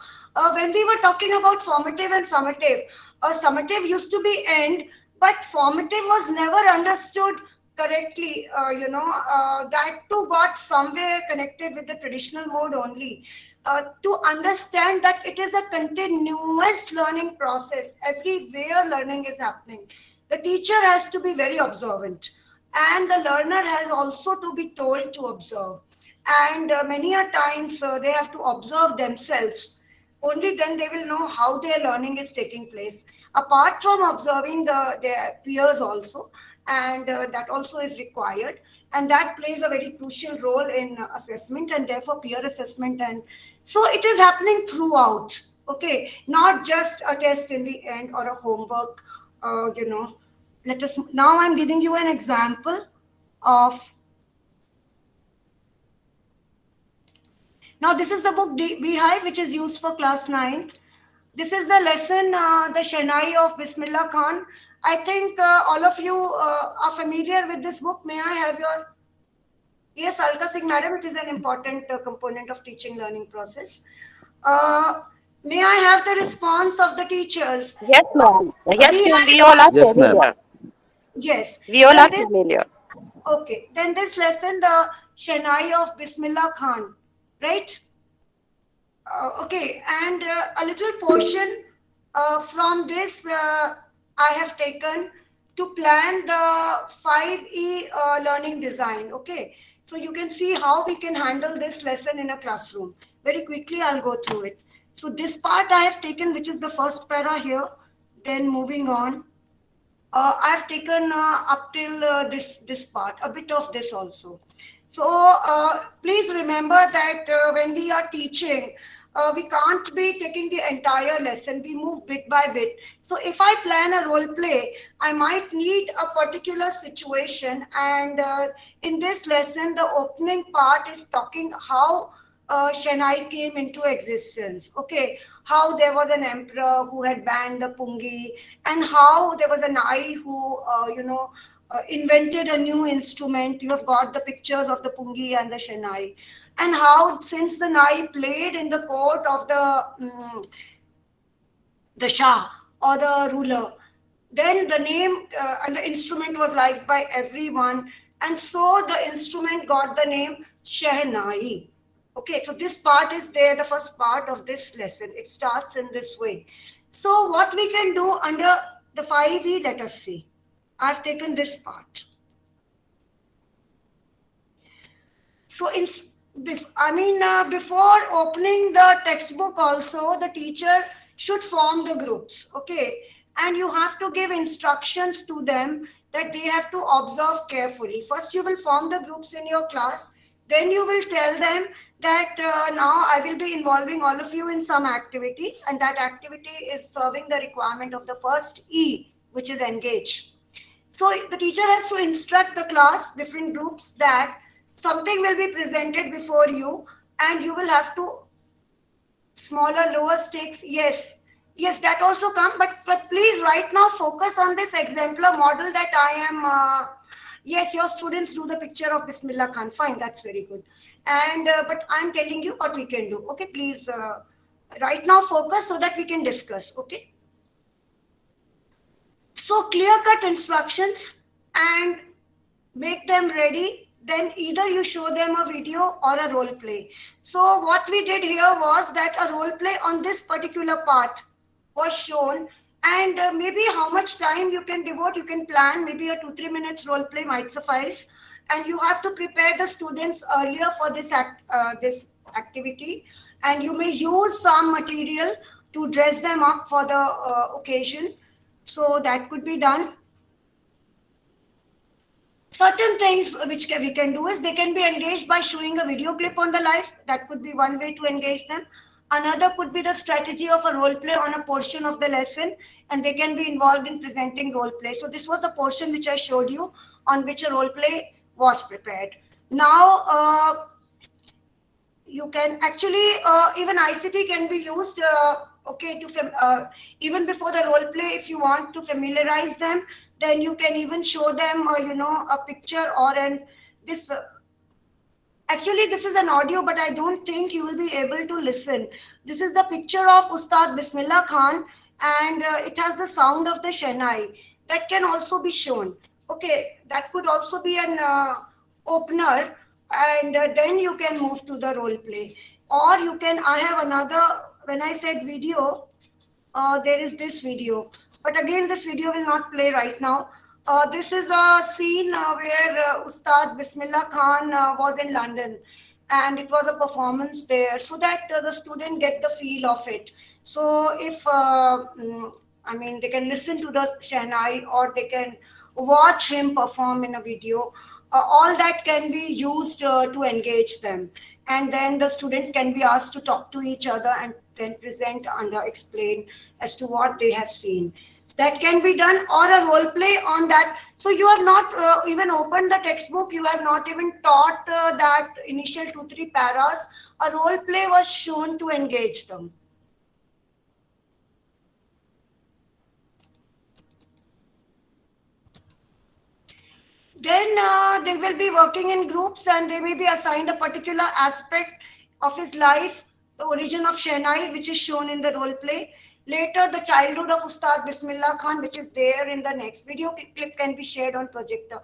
When we were talking about formative and summative, summative used to be end, but formative was never understood correctly. That too got somewhere connected with the traditional mode only. To understand that it is a continuous learning process, everywhere learning is happening. The teacher has to be very observant, and the learner has also to be told to observe. And many a times they have to observe themselves. Only then they will know how their learning is taking place. Apart from observing their peers also, and that also is required, and that plays a very crucial role in assessment, and therefore peer assessment. And so it is happening throughout. Okay, not just a test in the end or a homework. Now I'm giving you an example of. Now this is the book Beehive, which is used for class 9th. This is the lesson, the Shehnai of Bismillah Khan. I think all of you are familiar with this book. May I have your... Yes, Alka Singh madam, it is an important component of teaching learning process. May I have the response of the teachers? Yes, ma'am. Yes, ma'am. We all are familiar. Yes. We all are familiar. Okay. Then this lesson, the Shehnai of Bismillah Khan, right? Okay. And a little portion from this I have taken to plan the 5E learning design. Okay. So you can see how we can handle this lesson in a classroom. Very quickly, I'll go through it. So this part I have taken, which is the first para here. Then moving on, I've taken up till this part, a bit of this also. So please remember that when we are teaching, we can't be taking the entire lesson. We move bit by bit. So if I plan a role play, I might need a particular situation. And in this lesson, the opening part is talking how Shehnai came into existence. Okay, how there was an emperor who had banned the pungi, and how there was a Nai who, invented a new instrument. You have got the pictures of the pungi and the Shehnai. And how, since the Nai played in the court of the Shah or the ruler, then the name and the instrument was liked by everyone. And so the instrument got the name Shehnai. Okay, so this part is there, the first part of this lesson. It starts in this way. So what we can do under the 5E, let us see. I've taken this part. So before opening the textbook also, the teacher should form the groups, okay? And you have to give instructions to them that they have to observe carefully. First, you will form the groups in your class. Then you will tell them that now I will be involving all of you in some activity, and that activity is serving the requirement of the first E, which is engage. So the teacher has to instruct the class, different groups, that something will be presented before you, and you will have to smaller, lower stakes. Yes, that also come. But please right now focus on this exemplar model that I am. Yes, your students do the picture of Bismillah Khan. Fine, that's very good. And but I'm telling you what we can do. Okay, please right now focus so that we can discuss. Okay. So clear-cut instructions and make them ready. Then either you show them a video or a role play. So what we did here was that a role play on this particular part was shown, and maybe how much time you can devote, you can plan. Maybe a 2-3 minutes role play might suffice, and you have to prepare the students earlier for this activity, and you may use some material to dress them up for the occasion. So that could be done. Certain things which we can do is they can be engaged by showing a video clip on the live. That could be one way to engage them. Another could be the strategy of a role play on a portion of the lesson, and they can be involved in presenting role play. So this was the portion which I showed you on which a role play was prepared. Now, you can actually, even ICT can be used, okay, to even before the role play, if you want to familiarize them, then you can even show them, a picture or this. Actually, this is an audio, but I don't think you will be able to listen. This is the picture of Ustad Bismillah Khan, and it has the sound of the Shehnai. That can also be shown. Okay, that could also be an opener, and then you can move to the role play. Or you can, I have another, when I said video, there is this video. But again, this video will not play right now. This is a scene where Ustad Bismillah Khan was in London, and it was a performance there, so that the student get the feel of it. So if they can listen to the Shehnai, or they can watch him perform in a video. All that can be used to engage them, and then the students can be asked to talk to each other and then present and explain as to what they have seen. That can be done, or a role play on that. So you have not even opened the textbook, you have not even taught that initial 2-3 paras. A role play was shown to engage them. Then they will be working in groups, and they may be assigned a particular aspect of his life, the origin of Shehnai, which is shown in the role play. Later, the childhood of Ustad Bismillah Khan, which is there in the next video clip, can be shared on projector.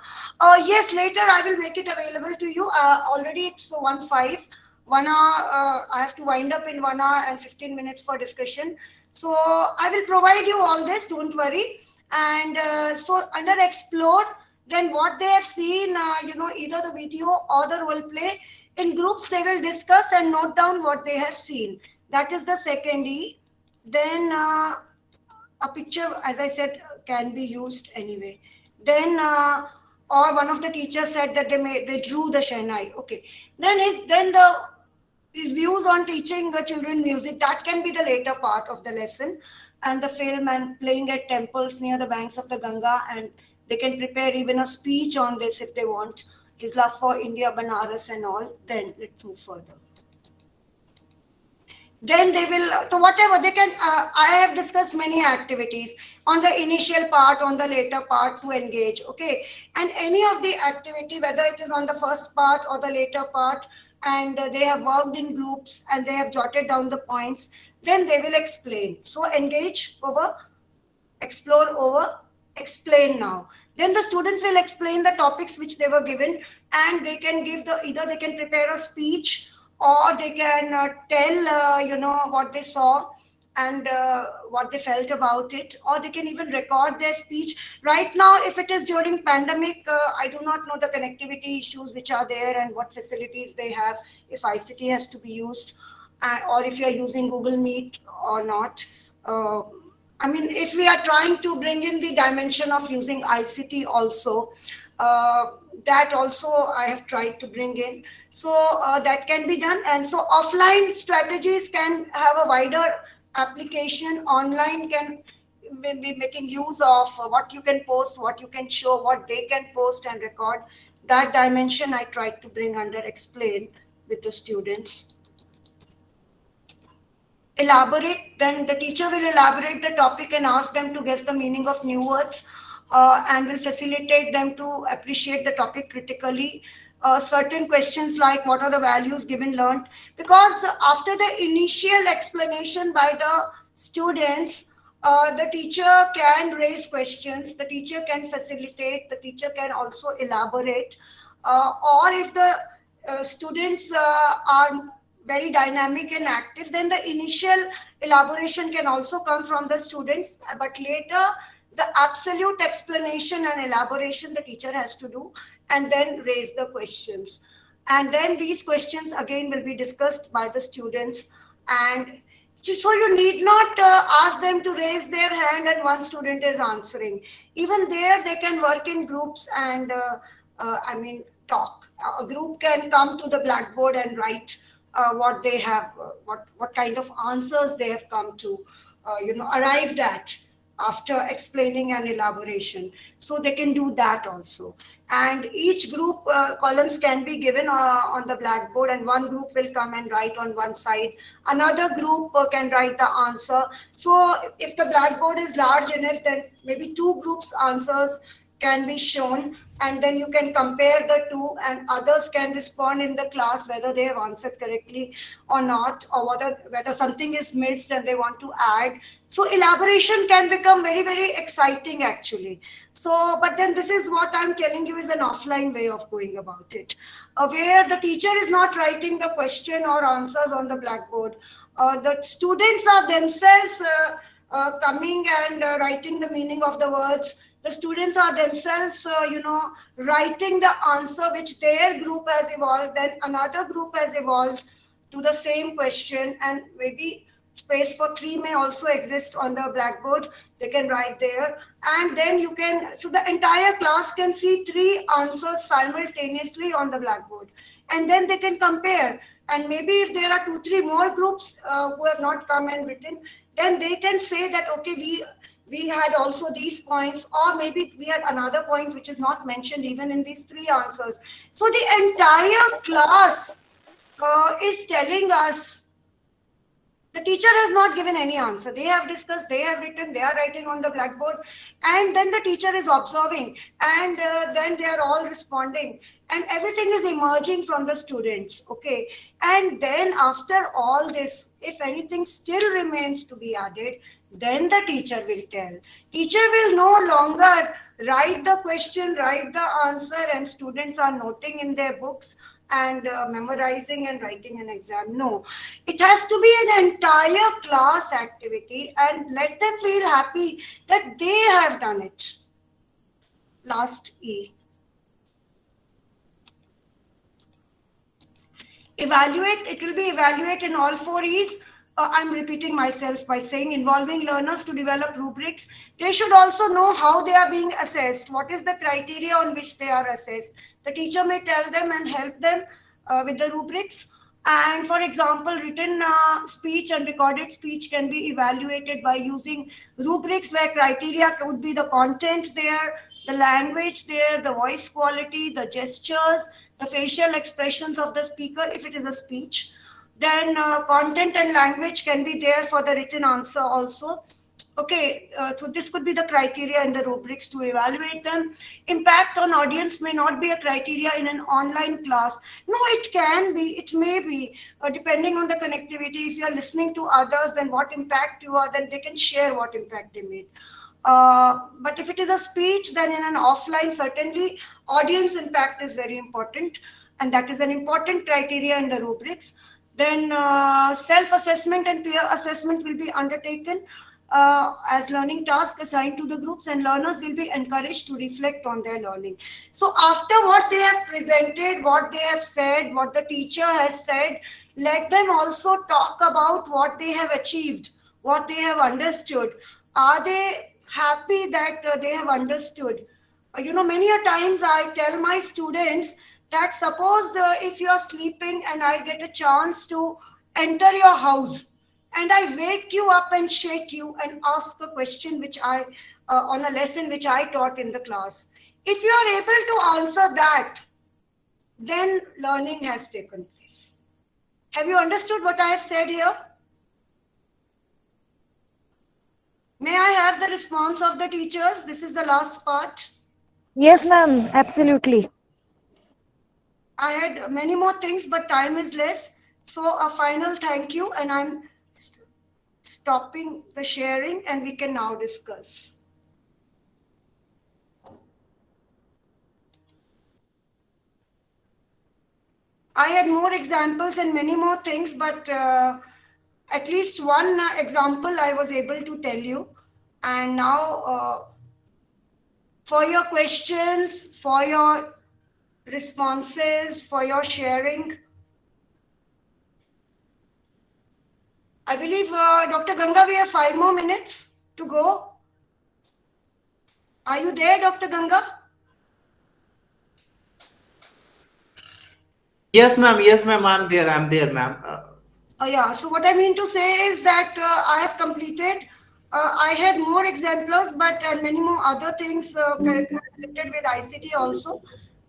Yes, later I will make it available to you. Already it's 1:05. 1 hour, I have to wind up in 1 hour and 15 minutes for discussion. So I will provide you all this, don't worry. And so under explore, then what they have seen, either the video or the role play, in groups they will discuss and note down what they have seen. That is the second E. Then a picture, as I said, can be used anyway. Then or one of the teachers said that they drew the Shehnai. Okay. Then his views on teaching the children music, that can be the later part of the lesson, and the film, and playing at temples near the banks of the Ganga, and they can prepare even a speech on this if they want. His love for India, Banaras and all. Then let's move further. Then they will, so whatever they can, I have discussed many activities on the initial part, on the later part to engage, okay? And any of the activity, whether it is on the first part or the later part, and they have worked in groups and they have jotted down the points, then they will explain. So engage over, explore over, explain now. Then the students will explain the topics which they were given, and they can give either they can prepare a speech, or they can tell, what they saw and what they felt about it, or they can even record their speech. Right now, if it is during pandemic, I do not know the connectivity issues which are there and what facilities they have, if ICT has to be used, or if you are using Google Meet or not. If we are trying to bring in the dimension of using ICT also, that also I have tried to bring in. So that can be done. And so offline strategies can have a wider application. Online can be making use of what you can post, what you can show, what they can post and record. That dimension I tried to bring under explain with the students. Elaborate, then the teacher will elaborate the topic and ask them to guess the meaning of new words, and will facilitate them to appreciate the topic critically. Certain questions like what are the values given learned, because after the initial explanation by the students, the teacher can raise questions, the teacher can facilitate, the teacher can also elaborate, or if the students are very dynamic and active, then the initial elaboration can also come from the students, but later the absolute explanation and elaboration the teacher has to do, and then raise the questions. And then these questions again will be discussed by the students. And so you need not ask them to raise their hand and one student is answering. Even there they can work in groups and talk. A group can come to the blackboard and write what they have, what kind of answers they have come to, arrived at after explaining and elaboration. So they can do that also. And each group columns can be given on the blackboard, and one group will come and write on one side. Another group can write the answer. So if the blackboard is large enough, then maybe two groups' answers can be shown, and then you can compare the two, and others can respond in the class whether they have answered correctly or not, or whether something is missed and they want to add. So elaboration can become very, very exciting actually. So, but then this is what I'm telling you is an offline way of going about it, where the teacher is not writing the question or answers on the blackboard. The students are themselves coming and writing the meaning of the words. The students are themselves, writing the answer which their group has evolved, then another group has evolved to the same question, and maybe space for 3 may also exist on the blackboard. They can write there, and then you can, so the entire class can see 3 answers simultaneously on the blackboard, and then they can compare. And maybe if there are 2-3 more groups who have not come and written, then they can say that, okay, we had also these points, or maybe we had another point which is not mentioned even in these 3 answers. So the entire class is telling us the teacher has not given any answer. They have discussed, they have written, they are writing on the blackboard, and then the teacher is observing, and then they are all responding, and everything is emerging from the students. Okay, and then after all this, if anything still remains to be added, then the teacher will tell. Teacher will no longer write the question, write the answer, and students are noting in their books and memorizing and writing an exam. No, it has to be an entire class activity, and let them feel happy that they have done it. Last E. Evaluate, it will be evaluate in all 4 E's. I'm repeating myself by saying involving learners to develop rubrics. They should also know how they are being assessed. What is the criteria on which they are assessed? The teacher may tell them and help them with the rubrics. And for example, written speech and recorded speech can be evaluated by using rubrics where criteria would be the content there, the language there, the voice quality, the gestures, the facial expressions of the speaker if it is a speech. Then content and language can be there for the written answer also. Okay, so this could be the criteria in the rubrics to evaluate them. Impact on audience may not be a criteria in an online class. No, it can be, it may be, depending on the connectivity. If you are listening to others, then what impact you are, then they can share what impact they made. But if it is a speech, then in an offline, certainly audience impact is very important, and that is an important criteria in the rubrics. Then self-assessment and peer assessment will be undertaken as learning tasks assigned to the groups, and learners will be encouraged to reflect on their learning. So after what they have presented, what they have said, what the teacher has said, let them also talk about what they have achieved, what they have understood. Are they happy that they have understood? Many a times I tell my students that suppose if you are sleeping and I get a chance to enter your house, and I wake you up and shake you and ask a question which I, on a lesson which I taught in the class. If you are able to answer that, then learning has taken place. Have you understood what I have said here? May I have the response of the teachers? This is the last part. Yes, ma'am. Absolutely. I had many more things, but time is less. So a final thank you, and I'm stopping the sharing, and we can now discuss. I had more examples and many more things, but at least one example I was able to tell you. And now for your questions, for your responses, for your sharing. I believe, Dr. Ganga, we have 5 more minutes to go. Are you there, Dr. Ganga? Yes, ma'am. Yes, ma'am. I'm there, ma'am. Yeah. So what I mean to say is that I have completed. I had more exemplars, but many more other things related with ICT also.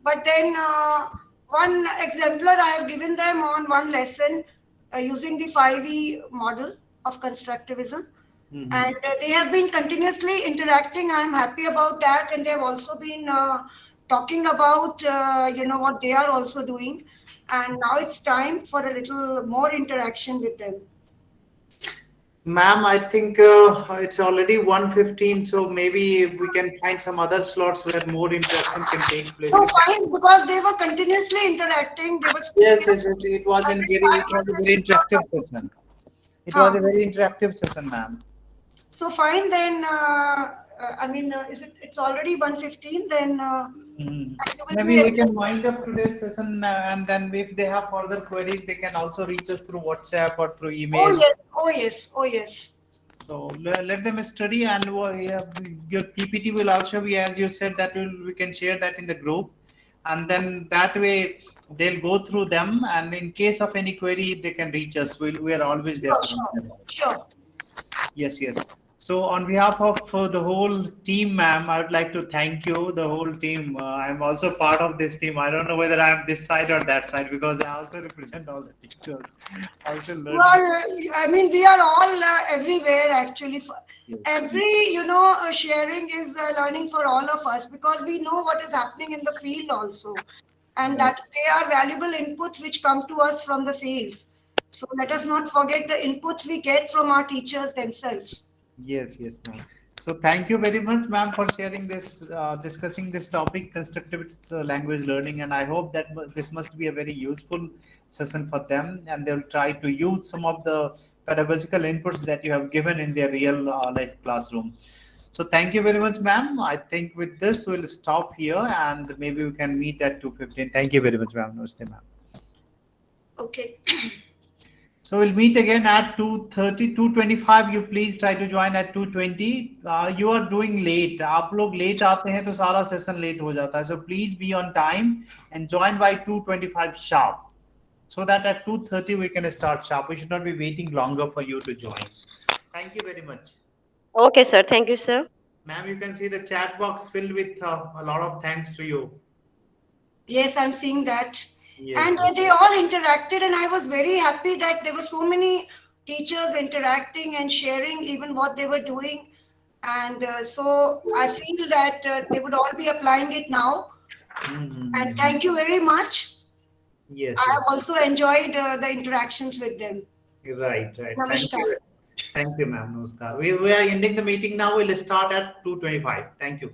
But then one exemplar I have given them on one lesson using the 5E model of constructivism. Mm-hmm. And they have been continuously interacting. I'm happy about that. And they have also been talking about, what they are also doing. And now it's time for a little more interaction with them. Ma'am, I think it's already 1:15, so maybe we can find some other slots where more interaction can take place. No, fine, because they were continuously interacting. They were yes. It was a very interactive session. It was a very interactive session, ma'am. So fine then. It's already 1:15. Then you will Maybe be we can wind up today's session, and then if they have further queries, they can also reach us through WhatsApp or through email. Oh yes, oh yes, oh yes. So let them study, and your PPT will also be, as you said, that we can share that in the group, and then that way they'll go through them, and in case of any query, they can reach us. We are always there. Sure. Yes, yes. So on behalf of the whole team, ma'am, I would like to thank you, the whole team. I'm also part of this team. I don't know whether I'm this side or that side, because I also represent all the teachers. Also learning. Well, we are all everywhere actually. Yes. Every sharing is learning for all of us, because we know what is happening in the field also, and that they are valuable inputs which come to us from the fields. So let us not forget the inputs we get from our teachers themselves. Yes, yes, ma'am. So thank you very much, ma'am, for sharing this, discussing this topic, constructivist language learning, and I hope that this must be a very useful session for them, and they'll try to use some of the pedagogical inputs that you have given in their real life classroom. So thank you very much, ma'am. I think with this we'll stop here, and maybe we can meet at 2:15. Thank you very much, ma'am. Namaste, ma'am. Okay. So we'll meet again at 2:30, 2:25. You please try to join at 2:20. You are doing late. आप लोग late आते हैं तो सारा session late हो जाता है. So please be on time and join by 2:25 sharp, so that at 2:30 we can start sharp. We should not be waiting longer for you to join. Thank you very much. Okay, sir. Thank you, sir. Ma'am, you can see the chat box filled with a lot of thanks to you. Yes, I'm seeing that. Yes. And they all interacted, and I was very happy that there were so many teachers interacting and sharing even what they were doing. And so I feel that they would all be applying it now. Mm-hmm. And thank you very much. Yes. I have also enjoyed the interactions with them. Right. Namaskar. Thank you, ma'am. Namaskar. We are ending the meeting now. We'll start at 2:25. Thank you.